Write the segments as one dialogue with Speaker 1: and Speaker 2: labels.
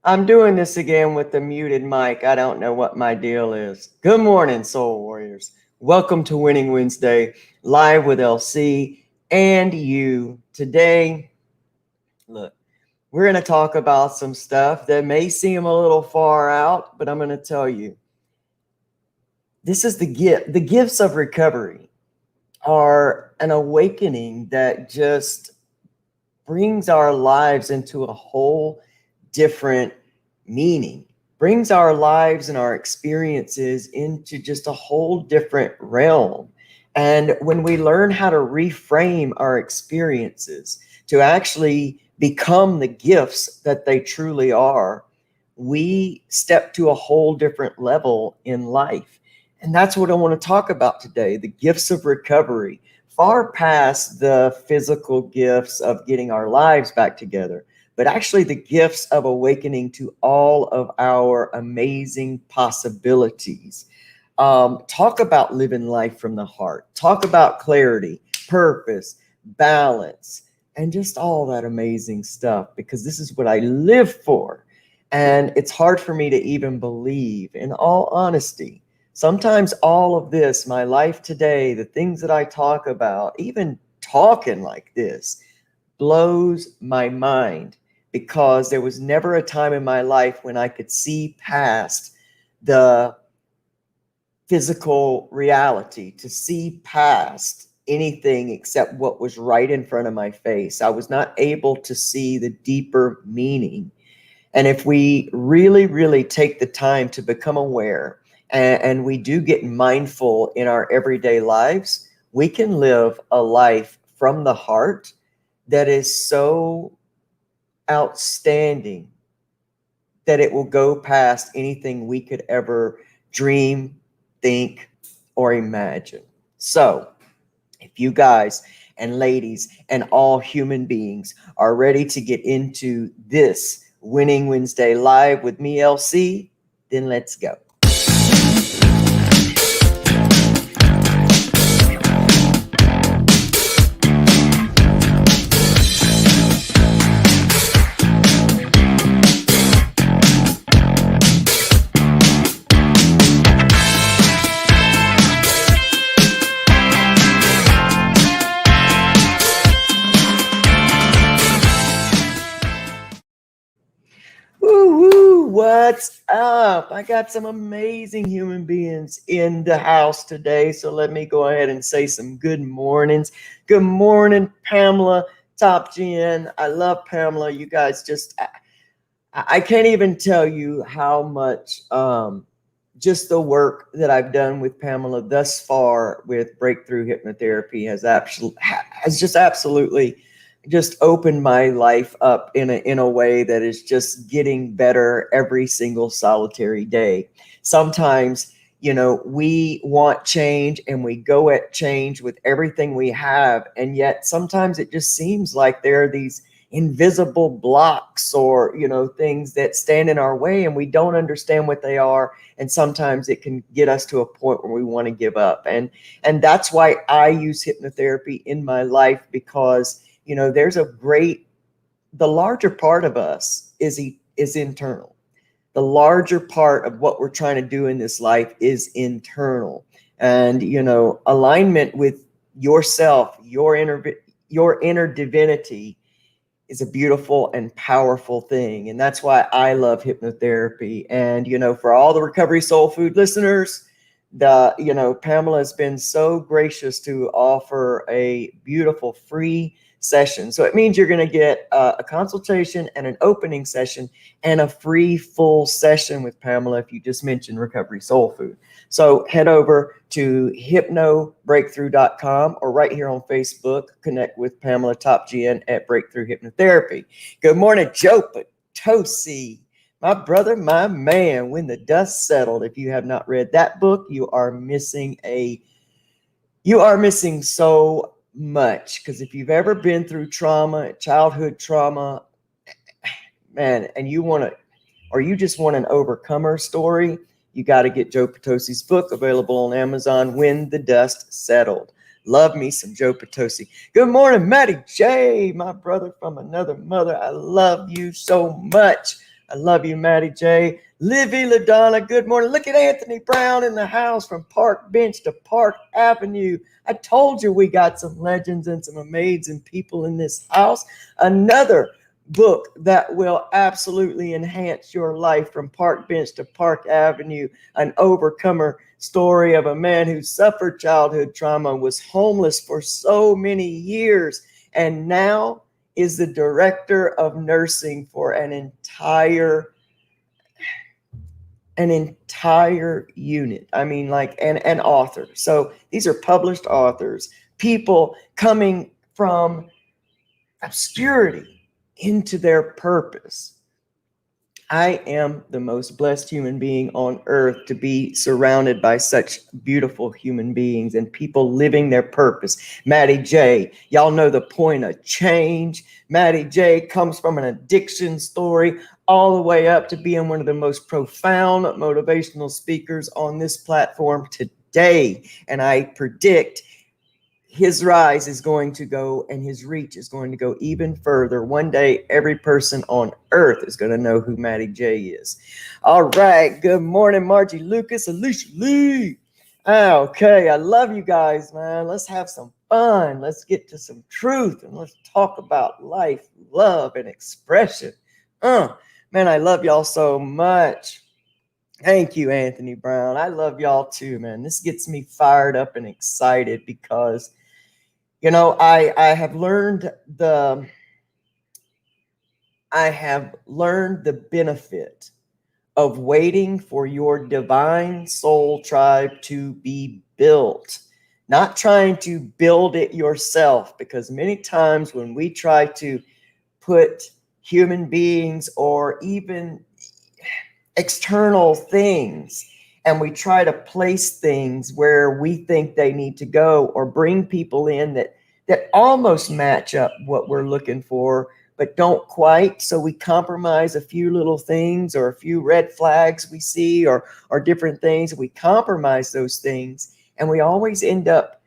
Speaker 1: I'm doing this again with the muted mic. I don't know what my deal is. Good morning, Soul Warriors. Welcome to Winning Wednesday, live with LC and you. Today, look, we're going to talk about some stuff that may seem a little far out, but I'm going to tell you. This is the gift. The gifts of recovery are an awakening that just brings our lives into a whole different meaning, brings our lives and our experiences into just a whole different realm. And when we learn how to reframe our experiences to actually become the gifts that they truly are, we step to a whole different level in life. And that's what I want to talk about today, the gifts of recovery, far past the physical gifts of getting our lives back together, but actually the gifts of awakening to all of our amazing possibilities. Talk about living life from the heart. Talk about clarity, purpose, balance, and just all that amazing stuff, because this is what I live for. And it's hard for me to even believe, in all honesty. Sometimes all of this, my life today, the things that I talk about, even talking like this, blows my mind, because there was never a time in my life when I could see past the physical reality, to see past anything except what was right in front of my face. I was not able to see the deeper meaning. And if we really, really take the time to become aware, and we do get mindful in our everyday lives, we can live a life from the heart that is so outstanding that it will go past anything we could ever dream, think, or imagine. So, if you guys and ladies and all human beings are ready to get into this Winning Wednesday live with me, LC, then let's go. Woo, what's up? I got some amazing human beings in the house today. So let me go ahead and say some good mornings. Good morning, Pamela Top Gen. I love Pamela. You guys just, I can't even tell you how much just the work that I've done with Pamela thus far with Breakthrough Hypnotherapy has just absolutely just opened my life up in a way that is just getting better every single solitary day. Sometimes, we want change and we go at change with everything we have. And yet sometimes it just seems like there are these invisible blocks or, things that stand in our way and we don't understand what they are. And sometimes it can get us to a point where we want to give up. And that's why I use hypnotherapy in my life, because there's the larger part of us is internal. The larger part of what we're trying to do in this life is internal. And, alignment with yourself, your inner divinity is a beautiful and powerful thing. And that's why I love hypnotherapy. And, for all the Recovery Soul Food listeners, Pamela has been so gracious to offer a beautiful free session. So it means you're going to get a consultation and an opening session and a free full session with Pamela if you just mention Recovery Soul Food. So head over to hypnobreakthrough.com or right here on Facebook, connect with Pamela Top GN at Breakthrough Hypnotherapy. Good morning, Joe Potosi. My brother, my man, When the Dust Settled. If you have not read that book, you are missing so much, because if you've ever been through trauma, childhood trauma, man, and you just want an overcomer story, you got to get Joe Potosi's book, available on Amazon, When the Dust Settled. Love me some Joe Potosi. Good morning, Matty J, my brother from another mother. I love you so much. I love you, Maddie J. Livy LaDonna, good morning. Look at Anthony Brown in the house from Park Bench to Park Avenue. I told you we got some legends and some amazing people in this house. Another book that will absolutely enhance your life, From Park Bench to Park Avenue, an overcomer story of a man who suffered childhood trauma, was homeless for so many years, and now is the director of nursing for an entire unit. I mean, like an author. So these are published authors, people coming from obscurity into their purpose. I am the most blessed human being on earth to be surrounded by such beautiful human beings and people living their purpose. Maddie J, y'all know the point of change. Maddie J comes from an addiction story all the way up to being one of the most profound motivational speakers on this platform today. And I predict his rise is going to go and his reach is going to go even further. One day, every person on earth is going to know who Maddie J is. All right. Good morning, Margie Lucas, Alicia Lee. Okay. I love you guys, man. Let's have some fun. Let's get to some truth and let's talk about life, love, and expression. Man, I love y'all so much. Thank you, Anthony Brown. I love y'all too, man. This gets me fired up and excited because I have learned the benefit of waiting for your divine soul tribe to be built, not trying to build it yourself, because many times when we try to put human beings or even external things and we try to place things where we think they need to go or bring people in that almost match up what we're looking for, but don't quite. So we compromise a few little things or a few red flags we see or different things. We compromise those things and we always end up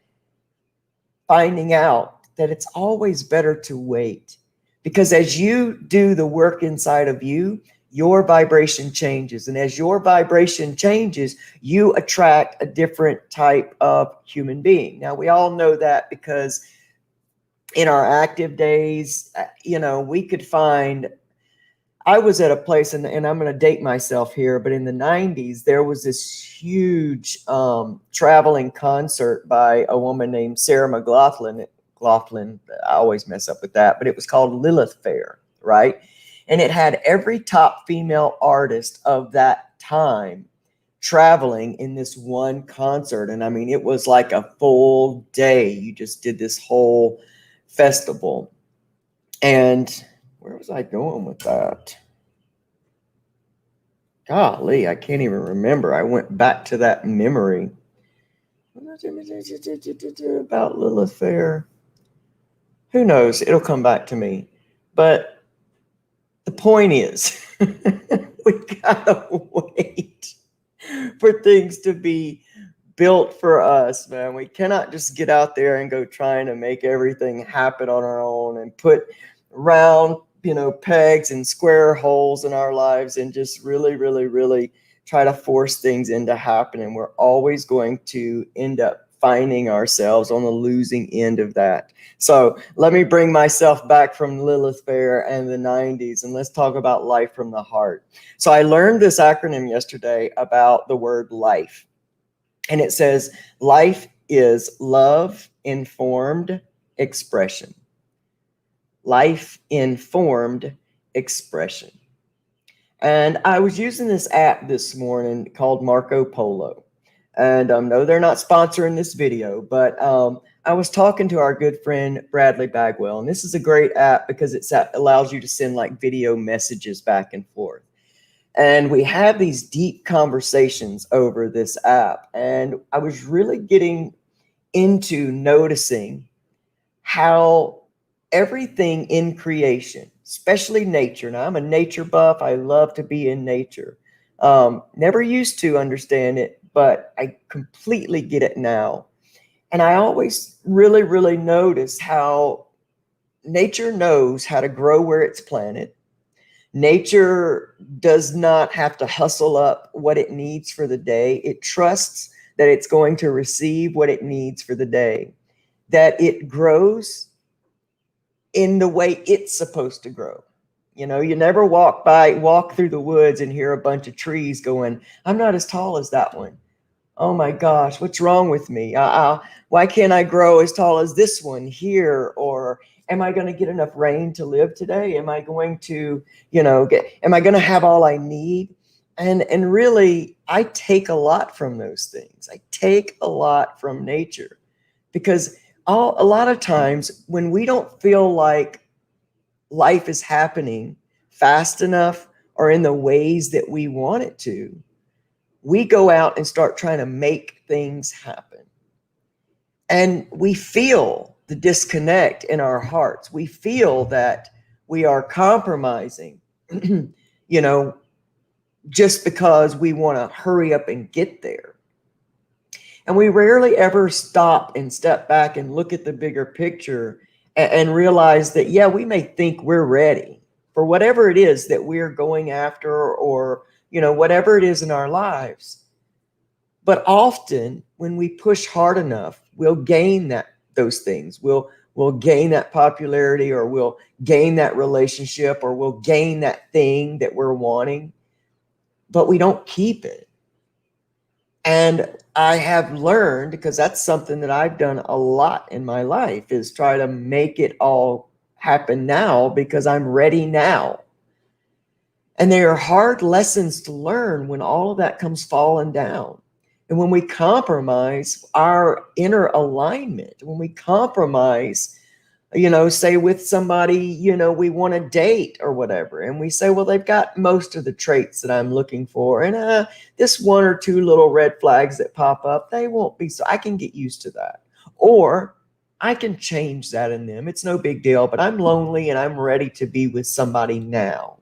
Speaker 1: finding out that it's always better to wait, because as you do the work inside of you, your vibration changes. And as your vibration changes, you attract a different type of human being. Now, we all know that because in our active days, we could find, I was at a place, and I'm going to date myself here, but in the 90s, there was this huge traveling concert by a woman named Sarah McLachlan. I always mess up with that, but it was called Lilith Fair, right? And it had every top female artist of that time traveling in this one concert. And I mean, it was like a full day. You just did this whole festival. And where was I going with that? Golly, I can't even remember. I went back to that memory about Lilith Fair. Who knows? It'll come back to me. But the point is, we gotta wait for things to be built for us, man. We cannot just get out there and go trying to make everything happen on our own and put round, pegs and square holes in our lives and just really, really, really try to force things into happening. We're always going to end up finding ourselves on the losing end of that. So let me bring myself back from Lilith Fair and the 90s, and let's talk about life from the heart. So I learned this acronym yesterday about the word life, and it says life is love-informed expression. Life-informed expression. And I was using this app this morning called Marco Polo. And no, they're not sponsoring this video, but I was talking to our good friend Bradley Bagwell, and this is a great app because it allows you to send like video messages back and forth. And we have these deep conversations over this app, and I was really getting into noticing how everything in creation, especially nature. Now, I'm a nature buff. I love to be in nature. Never used to understand it, but I completely get it now. And I always really, really notice how nature knows how to grow where it's planted. Nature does not have to hustle up what it needs for the day. It trusts that it's going to receive what it needs for the day, that it grows in the way it's supposed to grow. You know, you never walk through the woods and hear a bunch of trees going, I'm not as tall as that one. Oh my gosh, what's wrong with me? Why can't I grow as tall as this one here? Or am I going to get enough rain to live today? Am I going to, am I going to have all I need? And really, I take a lot from those things. I take a lot from nature, because a lot of times when we don't feel like life is happening fast enough or in the ways that we want it to, we go out and start trying to make things happen. And we feel the disconnect in our hearts. We feel that we are compromising, just because we want to hurry up and get there. And we rarely ever stop and step back and look at the bigger picture and realize that, yeah, we may think we're ready for whatever it is that we're going after, or, whatever it is in our lives. But often when we push hard enough, we'll gain those things. We'll gain that popularity, or we'll gain that relationship, or we'll gain that thing that we're wanting, but we don't keep it. And I have learned, because that's something that I've done a lot in my life, is try to make it all happen now because I'm ready now. And they are hard lessons to learn when all of that comes falling down. And when we compromise our inner alignment, when we compromise, say with somebody, we want to date or whatever, and we say, well, they've got most of the traits that I'm looking for, and this one or two little red flags that pop up, they won't be, so I can get used to that, or I can change that in them. It's no big deal, but I'm lonely and I'm ready to be with somebody now.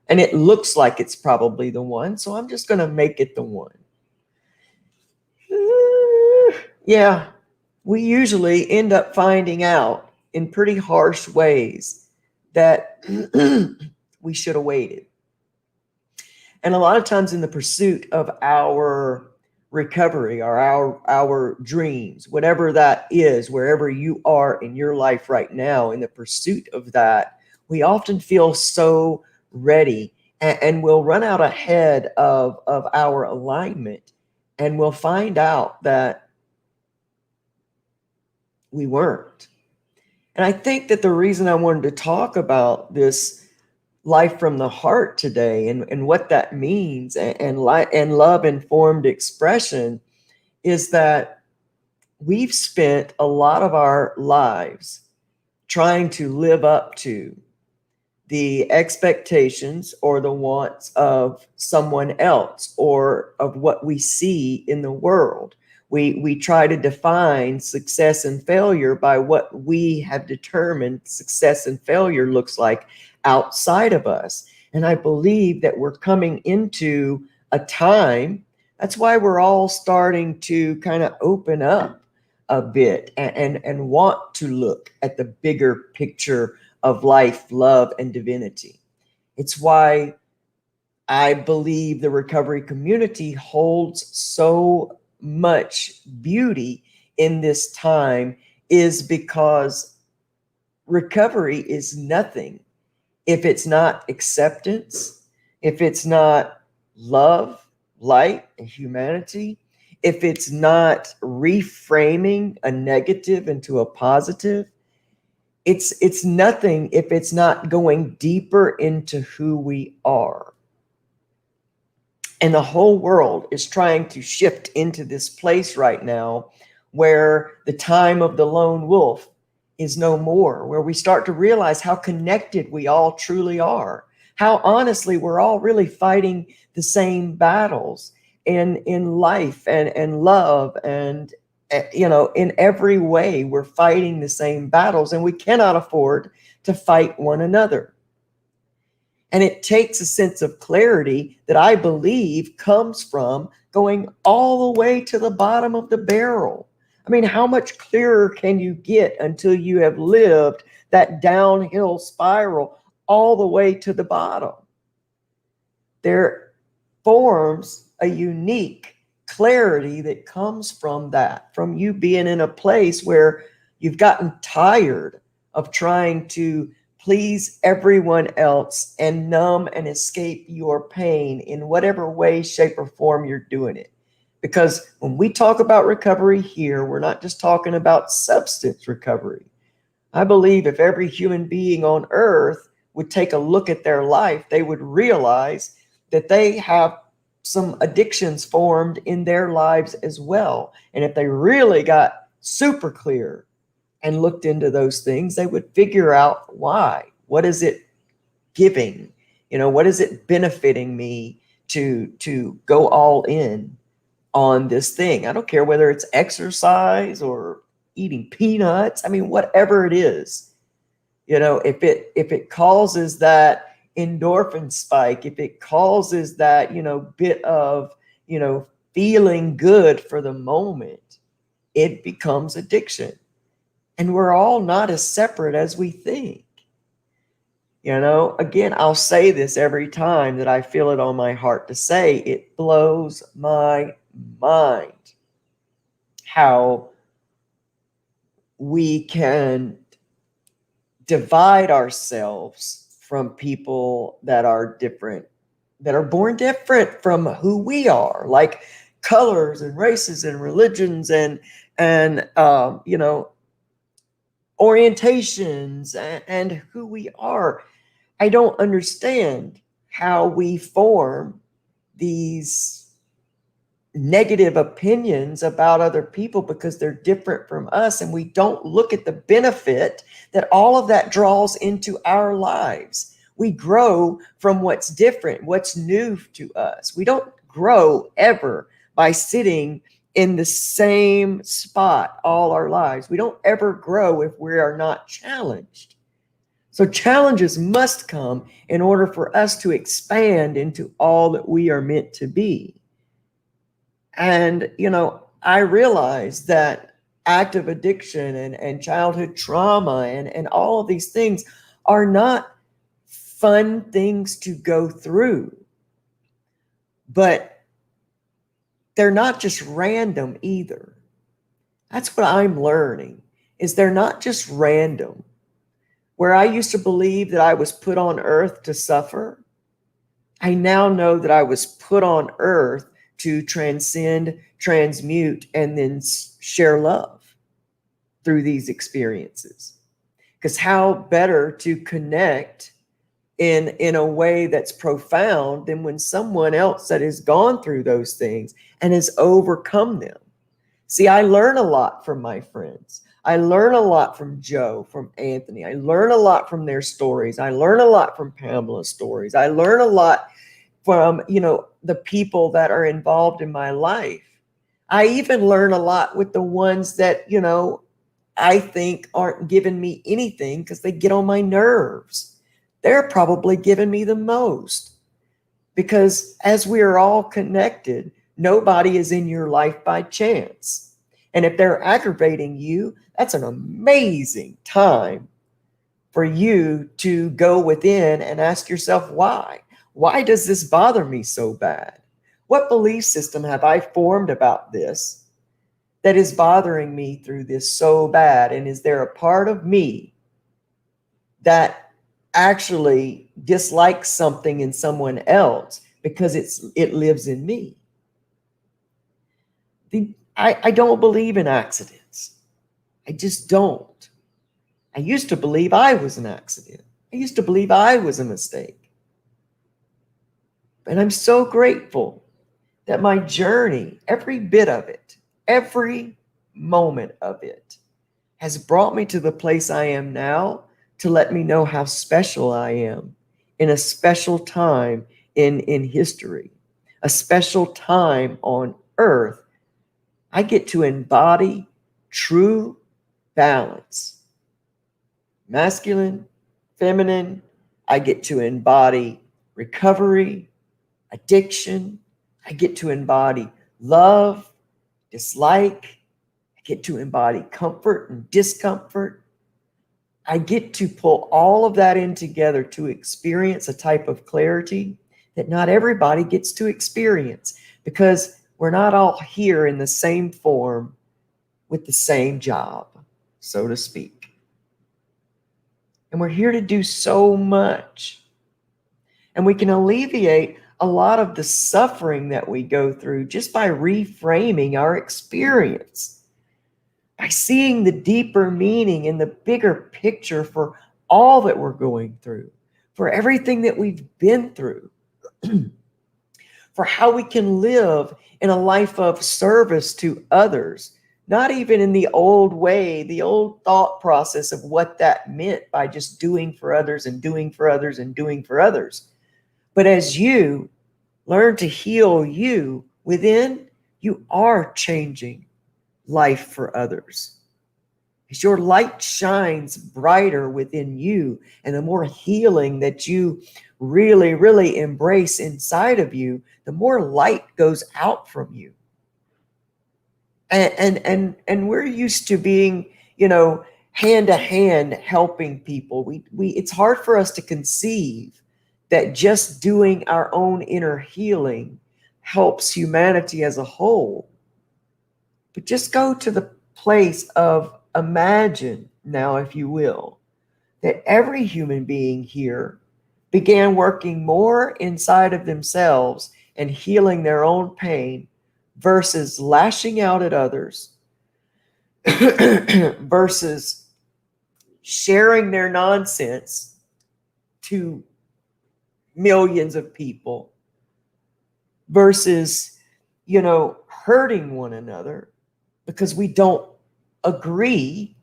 Speaker 1: And it looks like it's probably the one, so I'm just going to make it the one. Yeah, we usually end up finding out in pretty harsh ways that we should have waited. And a lot of times in the pursuit of our recovery, or our dreams, whatever that is, wherever you are in your life right now, in the pursuit of that, we often feel so ready, and we'll run out ahead of our alignment, and we'll find out that we weren't. And I think that the reason I wanted to talk about this life from the heart today, and what that means, and love informed expression, is that we've spent a lot of our lives trying to live up to the expectations or the wants of someone else, or of what we see in the world. We try to define success and failure by what we have determined success and failure looks like outside of us. And I believe that we're coming into a time, that's why we're all starting to kind of open up a bit, and want to look at the bigger picture of life, love, and divinity. It's why I believe the recovery community holds so much beauty in this time, is because recovery is nothing if it's not acceptance, if it's not love, light, and humanity, if it's not reframing a negative into a positive. It's nothing if it's not going deeper into who we are. And the whole world is trying to shift into this place right now where the time of the lone wolf is no more, where we start to realize how connected we all truly are, how honestly we're all really fighting the same battles in life and love, and in every way we're fighting the same battles, and we cannot afford to fight one another. And it takes a sense of clarity that I believe comes from going all the way to the bottom of the barrel. I mean, how much clearer can you get until you have lived that downhill spiral all the way to the bottom. There forms a unique clarity that comes from that, from you being in a place where you've gotten tired of trying to please everyone else and numb and escape your pain in whatever way, shape, or form you're doing it. Because when we talk about recovery here, we're not just talking about substance recovery. I believe if every human being on earth would take a look at their life, they would realize that they have some addictions formed in their lives as well. And if they really got super clear and looked into those things, they would figure out why. What is it giving? What is it benefiting me to go all in on this thing? I don't care whether it's exercise or eating peanuts. I mean, whatever it is, if it causes that endorphin spike, if it causes that, bit of, feeling good for the moment, it becomes addiction. And we're all not as separate as we think. Again, I'll say this every time that I feel it on my heart to say, it blows my mind how we can divide ourselves from people that are different, that are born different from who we are, like colors and races and religions and orientations and who we are. I don't understand how we form these negative opinions about other people because they're different from us, and we don't look at the benefit that all of that draws into our lives. We grow from what's different, what's new to us. We don't grow ever by sitting in the same spot all our lives. We don't ever grow if we are not challenged. So challenges must come in order for us to expand into all that we are meant to be. And, I realize that active addiction and childhood trauma and all of these things are not fun things to go through. But they're not just random either. That's what I'm learning, is they're not just random. Where I used to believe that I was put on earth to suffer, I now know that I was put on earth to transcend, transmute, and then share love through these experiences. Because how better to connect in a way that's profound than when someone else that has gone through those things and has overcome them. See, I learn a lot from my friends. I learn a lot from Joe, from Anthony. I learn a lot from their stories. I learn a lot from Pamela's stories. I learn a lot from, the people that are involved in my life. I even learn a lot with the ones that, I think aren't giving me anything because they get on my nerves. They're probably giving me the most, because as we are all connected, nobody is in your life by chance. And if they're aggravating you, that's an amazing time for you to go within and ask yourself, why? Why does this bother me so bad? What belief system have I formed about this that is bothering me through this so bad? And is there a part of me that actually dislikes something in someone else because it lives in me? I don't believe in accidents. I just don't. I used to believe I was an accident. I used to believe I was a mistake. And I'm so grateful that my journey, every bit of it, every moment of it, has brought me to the place I am now, to let me know how special I am in a special time in history, a special time on earth. I get to embody true balance. Masculine, feminine. I get to embody recovery, addiction. I get to embody love, dislike. I get to embody comfort and discomfort. I get to pull all of that in together to experience a type of clarity that not everybody gets to experience, because we're not all here in the same form with the same job, so to speak. And we're here to do so much. And we can alleviate a lot of the suffering that we go through just by reframing our experience, by seeing the deeper meaning and the bigger picture for all that we're going through, for everything that we've been through, for how we can live in a life of service to others, not even in the old way, the old thought process of what that meant by just doing for others and doing for others and doing for others. But as you learn to heal you within, you are changing life for others. As your light shines brighter within you, and the more healing that you really, really embrace inside of you, the more light goes out from you. And we're used to being, hand to hand helping people. We it's hard for us to conceive that just doing our own inner healing helps humanity as a whole. But just go to the place of imagine now, if you will, that every human being here began working more inside of themselves and healing their own pain versus lashing out at others, versus sharing their nonsense to millions of people, versus, hurting one another because we don't agree.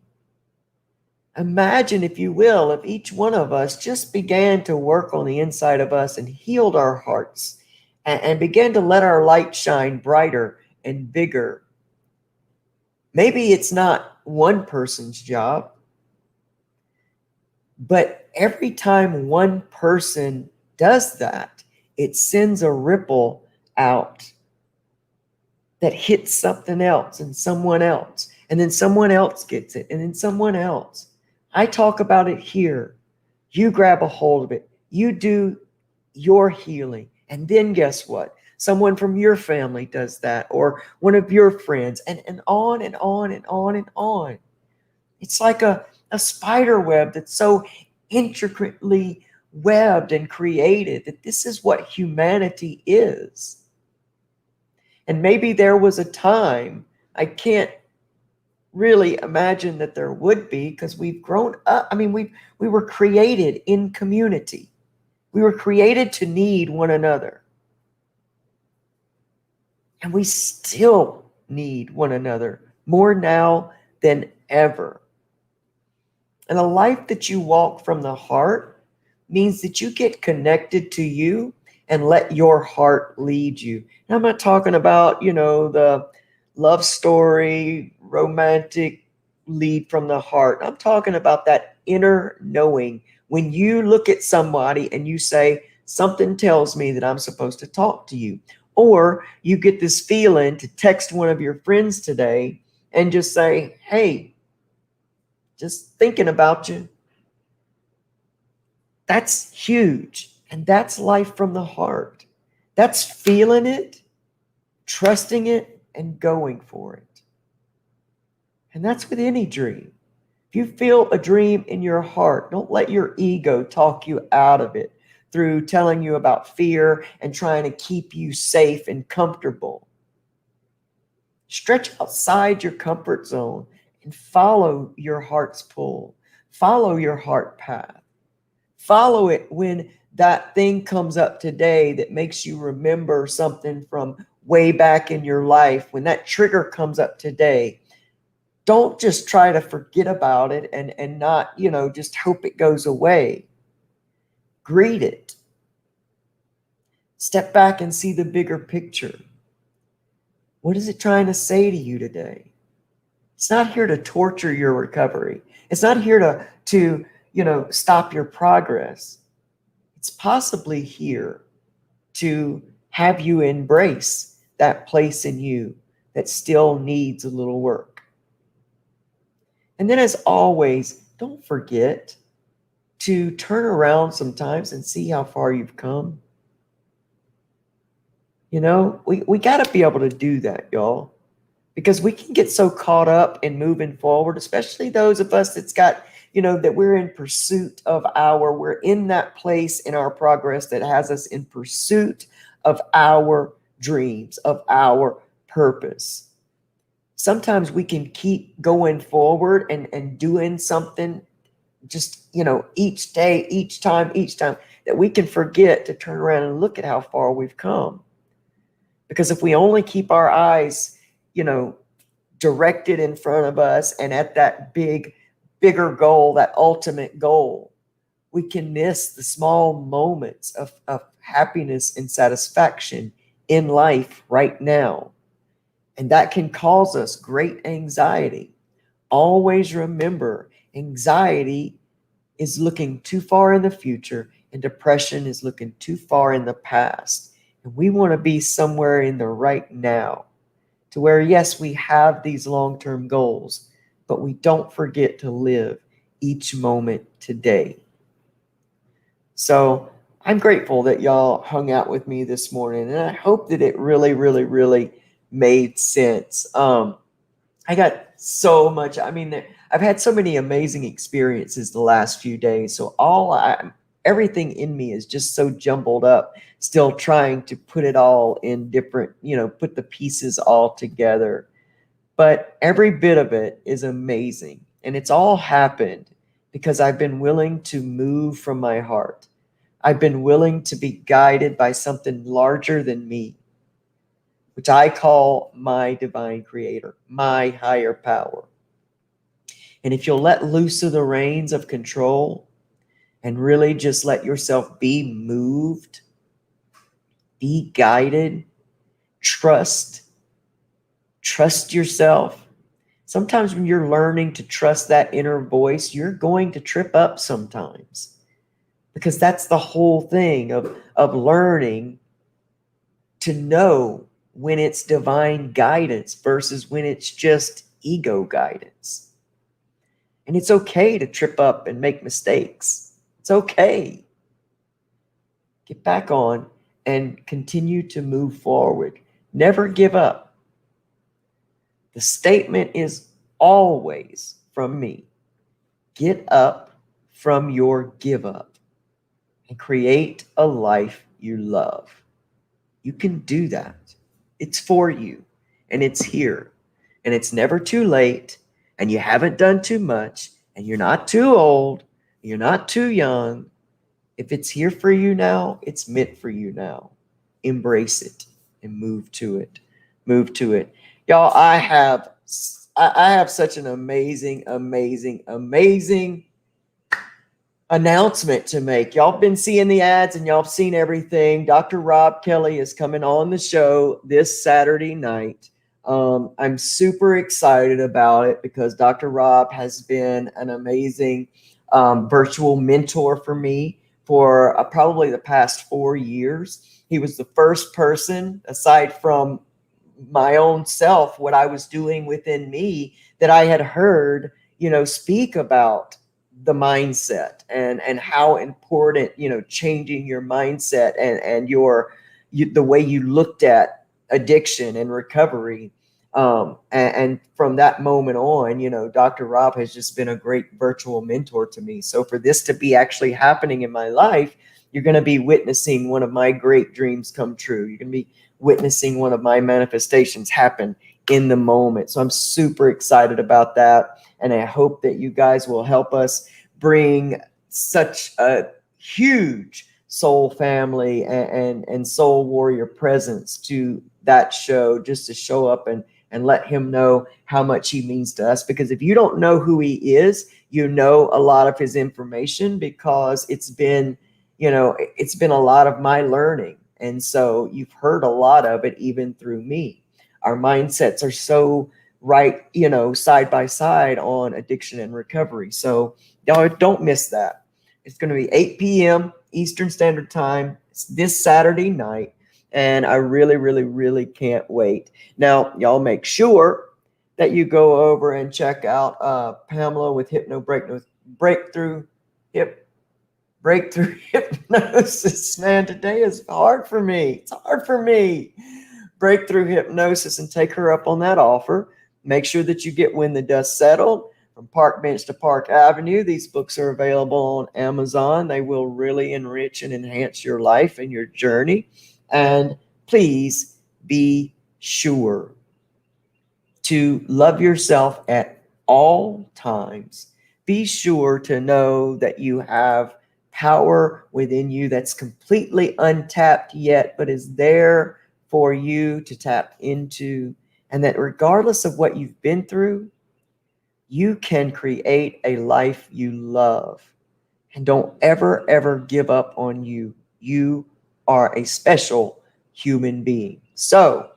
Speaker 1: Imagine, if you will, if each one of us just began to work on the inside of us and healed our hearts and began to let our light shine brighter and bigger. Maybe it's not one person's job, but every time one person does that, it sends a ripple out that hits something else and someone else, and then someone else gets it, and then someone else. I talk about it here. You grab a hold of it. You do your healing. And then guess what? Someone from your family does that, or one of your friends, and on and on and on and on. It's like a spider web that's so intricately webbed and created that this is what humanity is. And maybe there was a time, I can't really imagine that there would be, because we've grown up. We were created in community. We were created to need one another. And we still need one another more now than ever. And a life that you walk from the heart means that you get connected to you and let your heart lead you. And I'm not talking about, the love story, romantic lead from the heart. I'm talking about that inner knowing. When you look at somebody and you say, something tells me that I'm supposed to talk to you. Or you get this feeling to text one of your friends today and just say, hey, just thinking about you. That's huge. And that's life from the heart. That's feeling it, trusting it, and going for it. And that's with any dream. If you feel a dream in your heart, don't let your ego talk you out of it through telling you about fear and trying to keep you safe and comfortable. Stretch outside your comfort zone and follow your heart's pull. Follow your heart path. Follow it when that thing comes up today that makes you remember something from way back in your life. When that trigger comes up today, don't just try to forget about it and not, just hope it goes away. Greet it. Step back and see the bigger picture. What is it trying to say to you today? It's not here to torture your recovery. It's not here to stop your progress. It's possibly here to have you embrace that place in you that still needs a little work. And then, as always, don't forget to turn around sometimes and see how far you've come. You know, we got to be able to do that, y'all, because we can get so caught up in moving forward, especially those of us that's got, you know, that we're in pursuit of we're in that place in our progress that has us in pursuit of our dreams, of our purpose. Sometimes we can keep going forward and doing something just, you know, each day, each time, that we can forget to turn around and look at how far we've come. Because if we only keep our eyes, you know, directed in front of us and at that bigger goal, that ultimate goal, we can miss the small moments of happiness and satisfaction in life right now. And that can cause us great anxiety. Always remember, anxiety is looking too far in the future, and depression is looking too far in the past. And we want to be somewhere in the right now, to where, yes, we have these long-term goals, but we don't forget to live each moment today. So I'm grateful that y'all hung out with me this morning, and I hope that it really, really, really made sense. I got so much. I mean, I've had so many amazing experiences the last few days. So everything in me is just so jumbled up, still trying to put it all in different, you know, put the pieces all together. But every bit of it is amazing. And it's all happened because I've been willing to move from my heart. I've been willing to be guided by something larger than me, which I call my divine creator, my higher power. And if you'll let loose of the reins of control and really just let yourself be moved, be guided, trust yourself. Sometimes when you're learning to trust that inner voice, you're going to trip up sometimes, because that's the whole thing of learning to know when it's divine guidance versus when it's just ego guidance. And it's okay to trip up and make mistakes. It's okay. Get back on and continue to move forward. Never give up. The statement is always from me: get up from your give up and create a life you love. You can do that. It's for you, and it's here, and it's never too late, and you haven't done too much, and you're not too old, you're not too young. If it's here for you now, it's meant for you now. Embrace it and move to it. Move to it. Y'all, I have such an amazing, amazing, amazing announcement to make. Y'all been seeing the ads and y'all have seen everything. Dr. Rob Kelly is coming on the show this Saturday night. I'm super excited about it because Dr. Rob has been an amazing virtual mentor for me for probably the past 4 years. He was the first person, aside from my own self, what I was doing within me, that I had heard, you know, speak about the mindset and how important, you know, changing your mindset and the way you looked at addiction and recovery. And from that moment on, you know, Dr. Rob has just been a great virtual mentor to me. So for this to be actually happening in my life, you're going to be witnessing one of my great dreams come true. You're going to be witnessing one of my manifestations happen in the moment. So I'm super excited about that. And I hope that you guys will help us bring such a huge soul family and soul warrior presence to that show, just to show up and let him know how much he means to us. Because if you don't know who he is, you know a lot of his information, because it's been, you know, it's been a lot of my learning. And so you've heard a lot of it even through me. Our mindsets are so right, you know, side by side on addiction and recovery. So y'all don't miss that. It's going to be 8 p.m. Eastern Standard Time this Saturday night. And I really, really, really can't wait. Now, y'all make sure that you go over and check out Pamela with breakthrough hypnosis. Man, today is hard for me. It's hard for me. Breakthrough hypnosis, and take her up on that offer. Make sure that you get When the Dust Settled, From Park Bench to Park Avenue. These books are available on Amazon. They will really enrich and enhance your life and your journey. And please be sure to love yourself at all times. Be sure to know that you have power within you that's completely untapped yet, but is there for you to tap into. And that regardless of what you've been through, you can create a life you love. And don't ever, ever give up on you. You are a special human being. So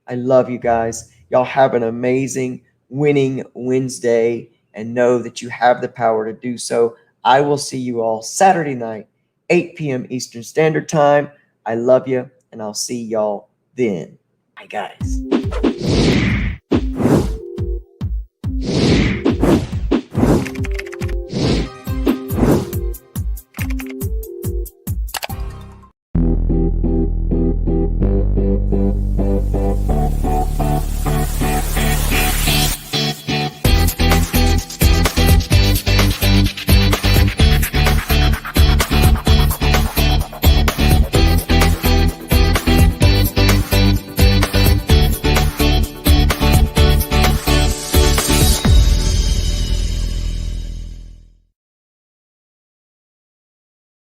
Speaker 1: I love you guys. Y'all have an amazing winning Wednesday, and know that you have the power to do so. I will see you all Saturday night, 8 p.m. Eastern Standard Time. I love you, and I'll see y'all then. Bye, guys.